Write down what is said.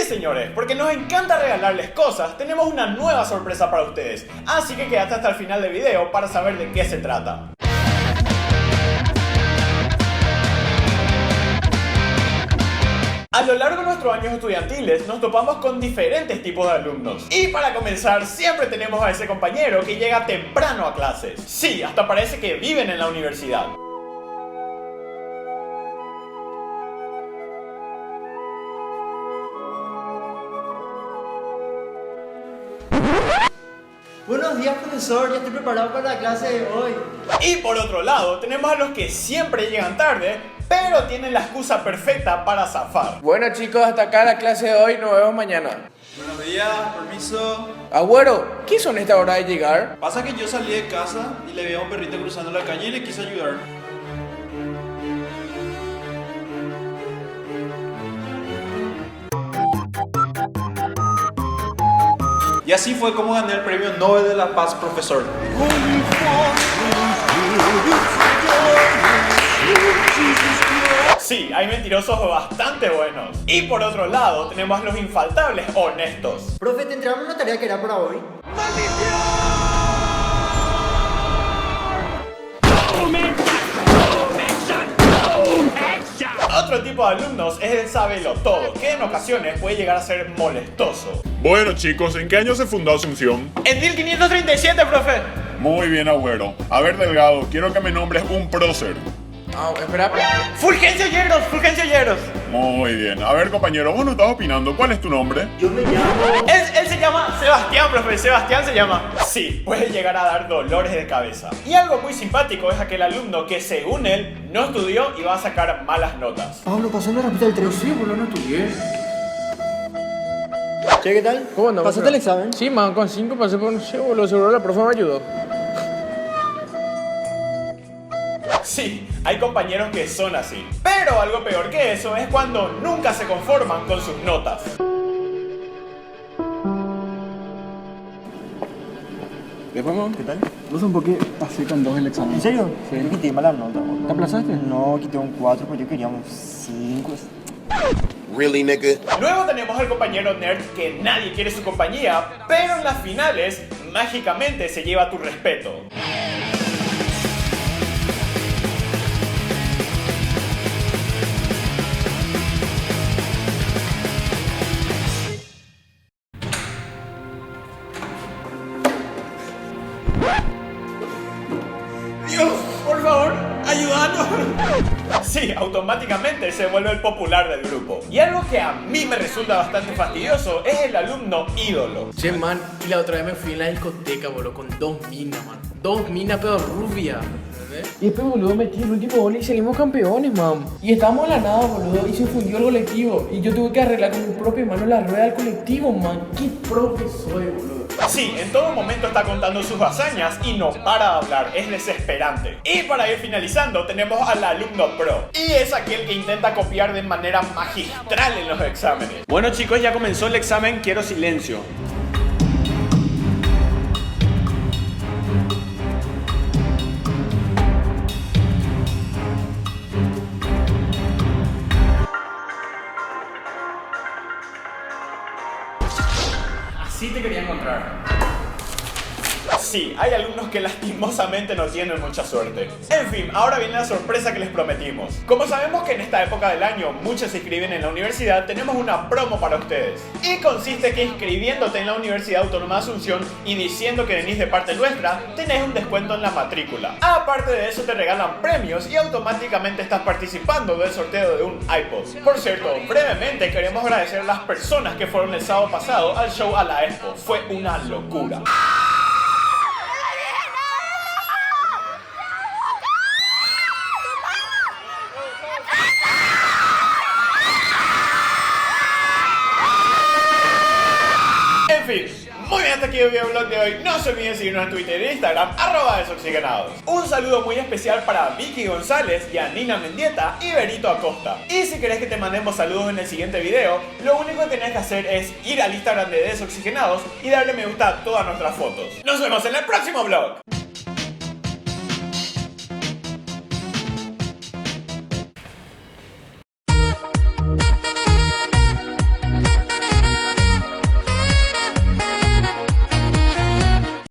señores, porque nos encanta regalarles cosas, tenemos una nueva sorpresa para ustedes. Así que quédate hasta el final del video para saber de qué se trata. A lo largo de nuestros años estudiantiles nos topamos con diferentes tipos de alumnos. Y para comenzar, siempre tenemos a ese compañero que llega temprano a clases. Sí, hasta parece que viven en la universidad. Buenos días, profesor, ya estoy preparado para la clase de hoy. Y por otro lado, tenemos a los que siempre llegan tarde, pero tienen la excusa perfecta para zafar. Bueno chicos, hasta acá la clase de hoy, nos vemos mañana. Buenos días, permiso. Agüero, ¿qué son esta hora de llegar? Pasa que yo salí de casa y le vi a un perrito cruzando la calle y le quise ayudar. Y así fue como gané el premio Nobel de la Paz, profesor. Sí, hay mentirosos bastante buenos. Y por otro lado, tenemos a los infaltables honestos. Profe, ¿te entregamos una tarea que era para hoy? Otro tipo de alumnos es el sabelotodo, que en ocasiones puede llegar a ser molestoso. Bueno chicos, ¿en qué año se fundó Asunción? En 1537, profe. Muy bien, Agüero. A ver, Delgado, quiero que me nombres un prócer. Espera. Fulgencio Lleros, Fulgencio Lleros. Muy bien. A ver, compañero, vos no estás opinando. ¿Cuál es tu nombre? Yo me llamo... Él se llama Sebastián, profe. Sebastián se llama. Sí, puede llegar a dar dolores de cabeza. Y algo muy simpático es aquel alumno que, según él, no estudió y va a sacar malas notas. Pablo, pasó la rapita del 3. Sí, boludo, no estudié. Che, ¿qué tal? ¿Cómo andamos? ¿Pasaste el examen? Sí, man, con 5 pasé por un boludo, seguro la profe me ayudó. Sí, hay compañeros que son así. Pero algo peor que eso es cuando nunca se conforman con sus notas. ¿Qué fue, ¿Qué tal? No sé un poco, pasé con 2 el examen. ¿En serio? Sí. Yo quité mala nota. ¿Te aplazaste? No, quité un 4, pero yo quería un 5. Really, nigga? Luego tenemos al compañero nerd que nadie quiere su compañía, pero en las finales mágicamente se lleva tu respeto. Dios, por favor, ayúdanos. Sí, automáticamente se vuelve el popular del grupo. Y algo que a mí me resulta bastante fastidioso es el alumno ídolo. Che, man, y la otra vez me fui en la discoteca, boludo, con 2 minas, man. 2 minas, pero rubia. ¿Entendés? Y después, boludo, metí el último gol y salimos campeones, man. Y estábamos en la nada, boludo, y se fundió el colectivo. Y yo tuve que arreglar con mi propia mano la rueda del colectivo, man. Qué profe soy, boludo. Sí, en todo momento está contando sus hazañas y no para de hablar, es desesperante. Y para ir finalizando tenemos al alumno pro. Y es aquel que intenta copiar de manera magistral en los exámenes. Bueno chicos, ya comenzó el examen, quiero silencio. Así te quería encontrar. Sí, hay alumnos que lastimosamente no tienen mucha suerte. En fin, ahora viene la sorpresa que les prometimos. Como sabemos que en esta época del año muchos se inscriben en la universidad, tenemos una promo para ustedes. Y consiste que inscribiéndote en la Universidad Autónoma de Asunción y diciendo que venís de parte nuestra, tenés un descuento en la matrícula. Aparte de eso te regalan premios y automáticamente estás participando del sorteo de un iPod. Por cierto, brevemente queremos agradecer a las personas que fueron el sábado pasado al show a la Expo. Fue una locura. En fin, muy bien, hasta aquí el videoblog de hoy. No se olviden seguirnos en Twitter e Instagram, @desoxigenados. Un saludo muy especial para Vicky González, Yanina Mendieta y Berito Acosta. Y si querés que te mandemos saludos en el siguiente video, lo único que tenés que hacer es ir al Instagram de Desoxigenados y darle me gusta a todas nuestras fotos. Nos vemos en el próximo vlog.